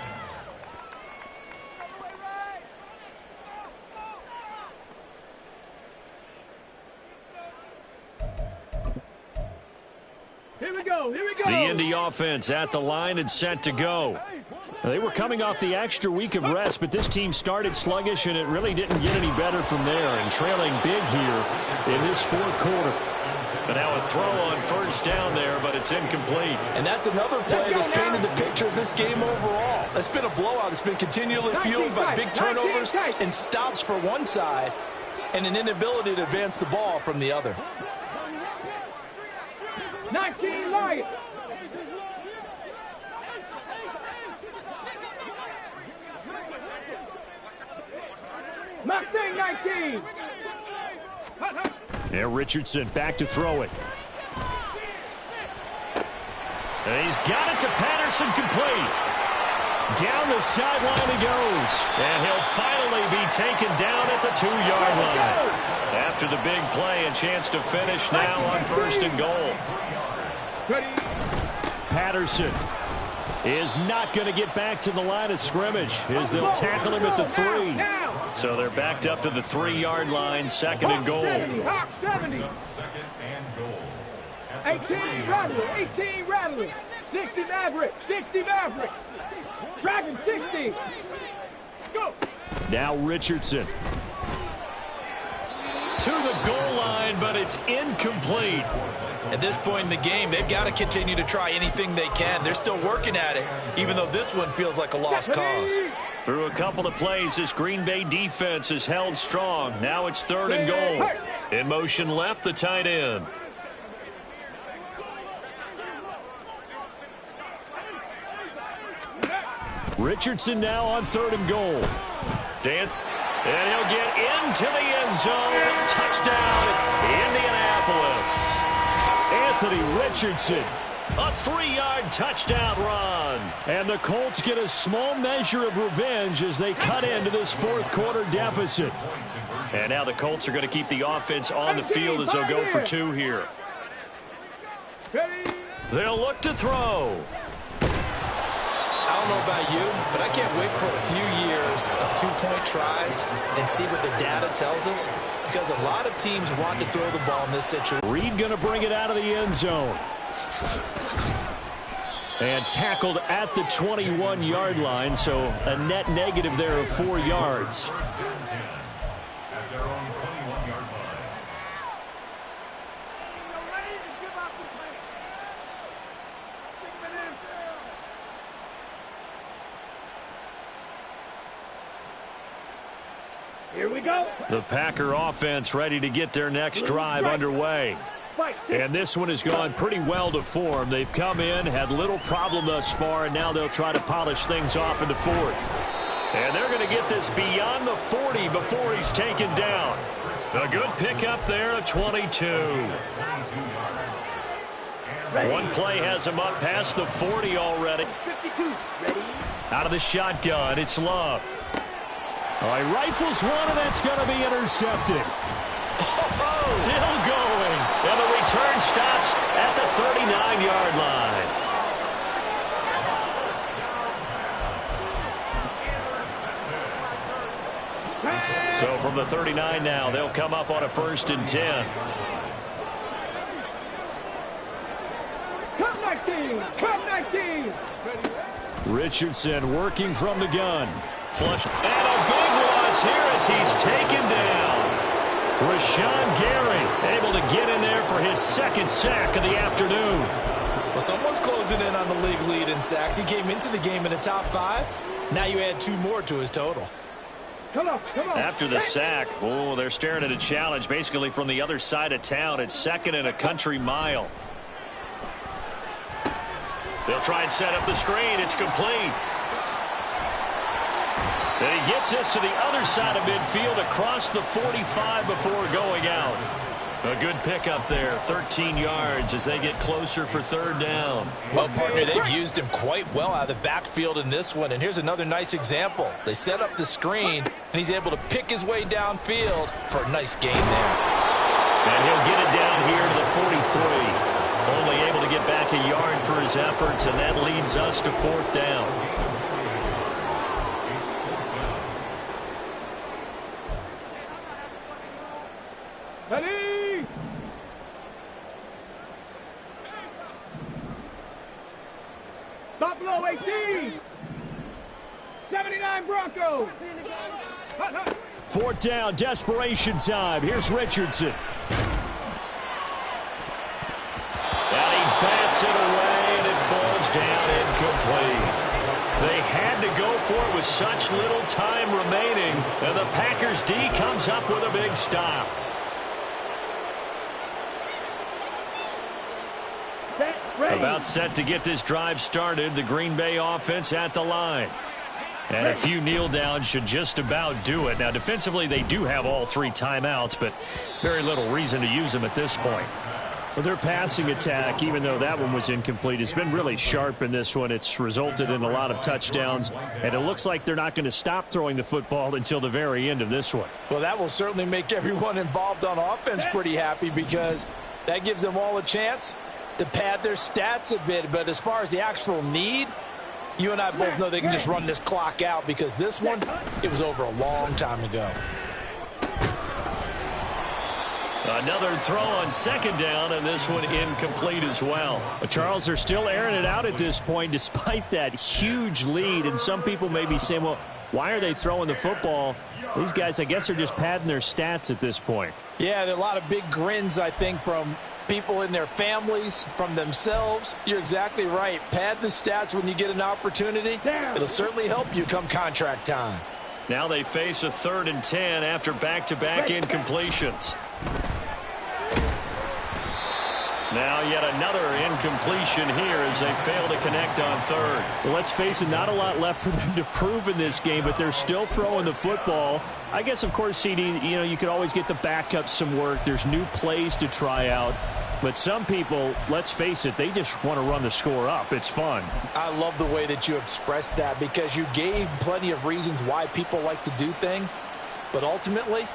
Here we go. Here we go. The Indy offense at the line and set to go. They were coming off the extra week of rest, but this team started sluggish, and it really didn't get any better from there, and trailing big here in this fourth quarter. But now a throw on first down there, but it's incomplete. And that's another play that's painted the picture of this game overall. It's been a blowout. It's been continually fueled by big turnovers and stops for one side and an inability to advance the ball from the other. 19 Lions. Mustang 19. Yeah, Richardson back to throw it. And he's got it to Patterson, complete. Down the sideline he goes. And he'll finally be taken down at the 2-yard line. After the big play, a chance to finish now on first and goal. Patterson is not going to get back to the line of scrimmage as they'll tackle him at the 3. So they're backed up to the 3-yard line, second and goal. 70, Hawk 70. Second and goal. 18 Rattler, 18 Rattler. 60 Maverick, 60 Maverick. Dragon 60. Go. Now Richardson. To the goal line, but it's incomplete. At this point in the game, they've got to continue to try anything they can. They're still working at it, even though this one feels like a lost cause. Through a couple of plays, this Green Bay defense is held strong. Now it's third and goal. In motion left, the tight end. Richardson now on third and goal. And he'll get into the end zone. Touchdown, Indianapolis. Anthony Richardson, a 3-yard touchdown run. And the Colts get a small measure of revenge as they cut into this fourth quarter deficit. And now the Colts are going to keep the offense on the field as they'll go for 2 here. They'll look to throw. I don't know about you, but I can't wait for a few years of 2-point tries and see what the data tells us, because a lot of teams want to throw the ball in this situation. Reed going to bring it out of the end zone. And tackled at the 21-yard line, so a net negative there of 4 yards. At their own 21-yard line. Here we go. The Packer offense ready to get their next drive underway. And this one has gone pretty well to form. They've come in, had little problem thus far, and now they'll try to polish things off in the fourth. And they're going to get this beyond the 40 before he's taken down. A good pickup there at 22. One play has him up past the 40 already. 52. Ready? Out of the shotgun, it's Love. All right, rifles one, and that's going to be intercepted. Still going, and the return stops at the 39-yard line. So from the 39 now, they'll come up on a 1st and 10. Come 19! Come 19! Richardson working from the gun. Flushed, and a big loss here as he's taken down. Rashawn Gary able to get in there for his 2nd sack of the afternoon. Well, someone's closing in on the league lead in sacks. He came into the game in the top 5. Now you add 2 more to his total. Come on, come on. After the sack, oh, they're staring at a challenge basically from the other side of town. It's 2nd and a country mile. They'll try and set up the screen. It's complete. And he gets us to the other side of midfield across the 45 before going out. A good pickup there, 13 yards as they get closer for 3rd down. Well, partner, they've used him quite well out of the backfield in this one. And here's another nice example. They set up the screen, and he's able to pick his way downfield for a nice gain there. And he'll get it down here to the 43. Only able to get back a yard for his efforts, and that leads us to 4th down. Ready? Buffalo 18. 79 Broncos. 4th down, desperation time. Here's Richardson. And he bats it away, and it falls down incomplete. They had to go for it with such little time remaining, and the Packers D comes up with a big stop. About set to get this drive started. The Green Bay offense at the line. And a few kneel downs should just about do it. Now, defensively, they do have all 3 timeouts, but very little reason to use them at this point. Well, their passing attack, even though that one was incomplete, has been really sharp in this one. It's resulted in a lot of touchdowns, and it looks like they're not going to stop throwing the football until the very end of this one. Well, that will certainly make everyone involved on offense pretty happy because that gives them all a chance to pad their stats a bit. But as far as the actual need, you and I both know they can just run this clock out because this one, it was over a long time ago. Another throw on 2nd down, and this one incomplete as well. But Charles, they're still airing it out at this point despite that huge lead. And some people may be saying, well, why are they throwing the football? These guys, I guess, are just padding their stats at this point. Yeah, there are a lot of big grins, I think, from people in their families, from themselves. You're exactly right. Pad the stats when you get an opportunity. It'll certainly help you come contract time. Now they face a 3rd and 10 after back-to-back incompletions. Now yet another incompletion here as they fail to connect on 3rd. Well, let's face it, not a lot left for them to prove in this game, but they're still throwing the football. I guess, of course, CD, you could always get the backup some work. There's new plays to try out. But some people, let's face it, they just want to run the score up. It's fun. I love the way that you expressed that because you gave plenty of reasons why people like to do things. But ultimately,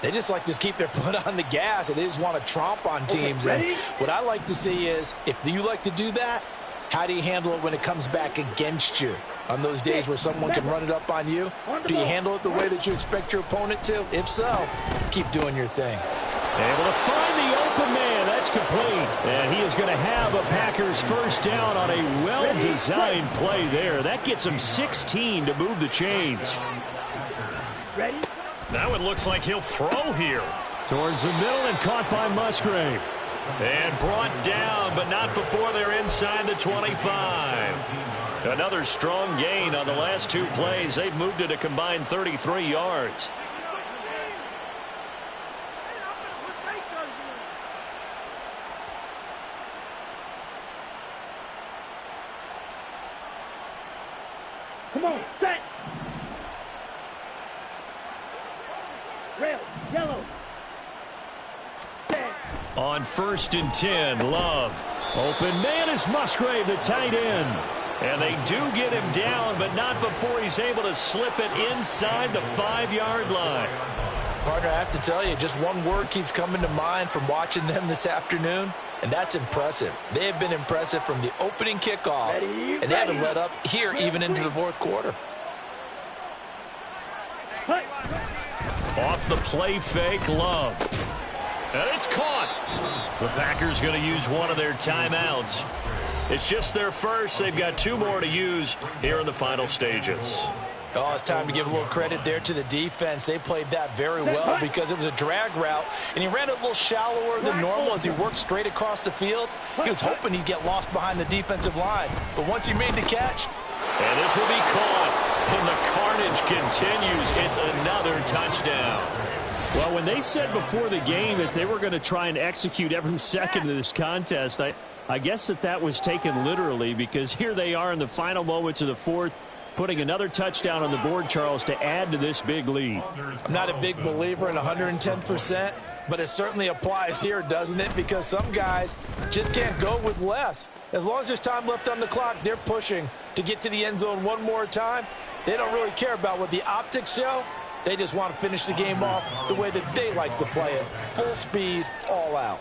they just like to keep their foot on the gas, and they just want to tromp on teams. And what I like to see is, if you like to do that, how do you handle it when it comes back against you? On those days where someone can run it up on you, do you handle it the way that you expect your opponent to? If so, keep doing your thing. Able to find the open man. That's complete. And he is going to have a Packers first down on a well-designed play there. That gets him 16 to move the chains. Ready? Now it looks like he'll throw here. Towards the middle and caught by Musgrave. And brought down, but not before they're inside the 25. Another strong gain on the last two plays. They've moved it a combined 33 yards. Come on, set. Red, yellow. Set. On 1st and 10, Love. Open man is Musgrave, the tight end. And they do get him down, but not before he's able to slip it inside the 5-yard line. Partner, I have to tell you, just one word keeps coming to mind from watching them this afternoon, and that's impressive. They have been impressive from the opening kickoff, and they haven't let up here even into the fourth quarter. Off the play fake, Love. And it's caught. The Packers going to use one of their timeouts. It's just their first. They've got 2 more to use here in the final stages. Oh, it's time to give a little credit there to the defense. They played that very well because it was a drag route, and he ran it a little shallower than normal as he worked straight across the field. He was hoping he'd get lost behind the defensive line, but once he made the catch. And this will be caught, and the carnage continues. It's another touchdown. Well, when they said before the game that they were going to try and execute every second of this contest, I guess that was taken literally, because here they are in the final moments of the fourth, putting another touchdown on the board, Charles, to add to this big lead. I'm not a big believer in 110%, but it certainly applies here, doesn't it? Because some guys just can't go with less. As long as there's time left on the clock, they're pushing to get to the end zone one more time. They don't really care about what the optics show. They just want to finish the game off the way that they like to play it. Full speed, all out.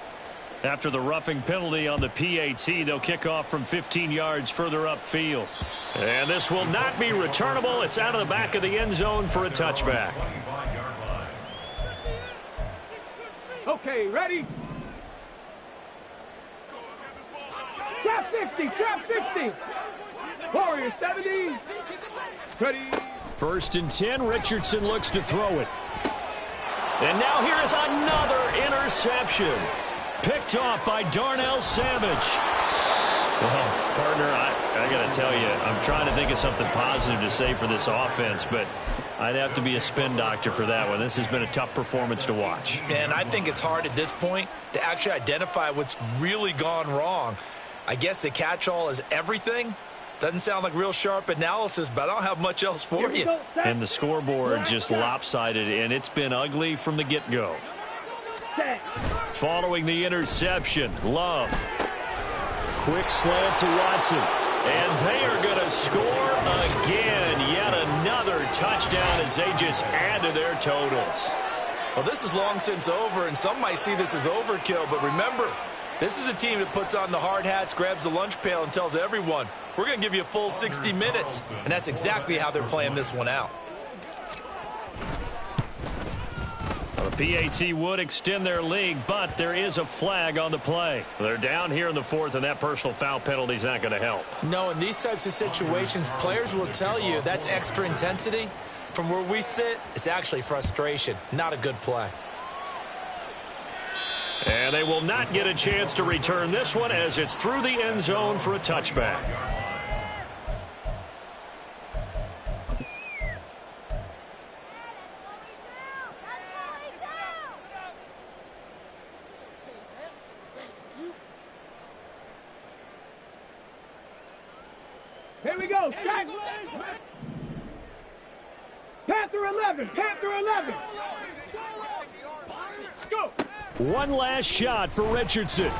After the roughing penalty on the PAT, they'll kick off from 15 yards further upfield. And this will not be returnable. It's out of the back of the end zone for a touchback. Okay, ready? Trap 60, trap 60. Warriors 70. Ready? 1st and 10, Richardson looks to throw it. And now here is another interception. Picked off by Darnell Savage. Well, partner, I got to tell you, I'm trying to think of something positive to say for this offense, but I'd have to be a spin doctor for that one. This has been a tough performance to watch. And I think it's hard at this point to actually identify what's really gone wrong. I guess the catch-all is everything. Doesn't sound like real sharp analysis, but I don't have much else for you. And the scoreboard just lopsided, and it's been ugly from the get-go. Following the interception, Love. Quick slant to Watson. And they are going to score again. Yet another touchdown as they just add to their totals. Well, this is long since over, and some might see this as overkill. But remember, this is a team that puts on the hard hats, grabs the lunch pail, and tells everyone, we're going to give you a full 60 minutes. And that's exactly how they're playing this one out. The PAT would extend their lead, but there is a flag on the play. They're down here in the fourth, and that personal foul penalty is not going to help. No, in these types of situations, players will tell you that's extra intensity. From where we sit, it's actually frustration, not a good play. And they will not get a chance to return this one as it's through the end zone for a touchback. Here we go. Strike. Panther 11. Panther 11. Go. One last shot for Richardson.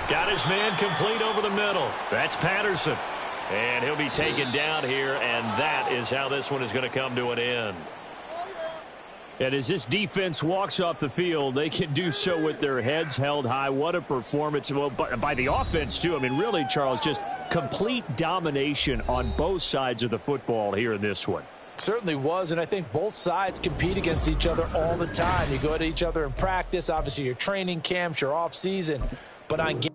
Got his man complete over the middle. That's Patterson. And he'll be taken down here, and that is how this one is going to come to an end. And as this defense walks off the field, they can do so with their heads held high. What a performance. Well, by the offense, too. I mean, really, Charles, just complete domination on both sides of the football here in this one. Certainly was, and I think both sides compete against each other all the time. You go to each other in practice. Obviously, your training camps, your off season. But on game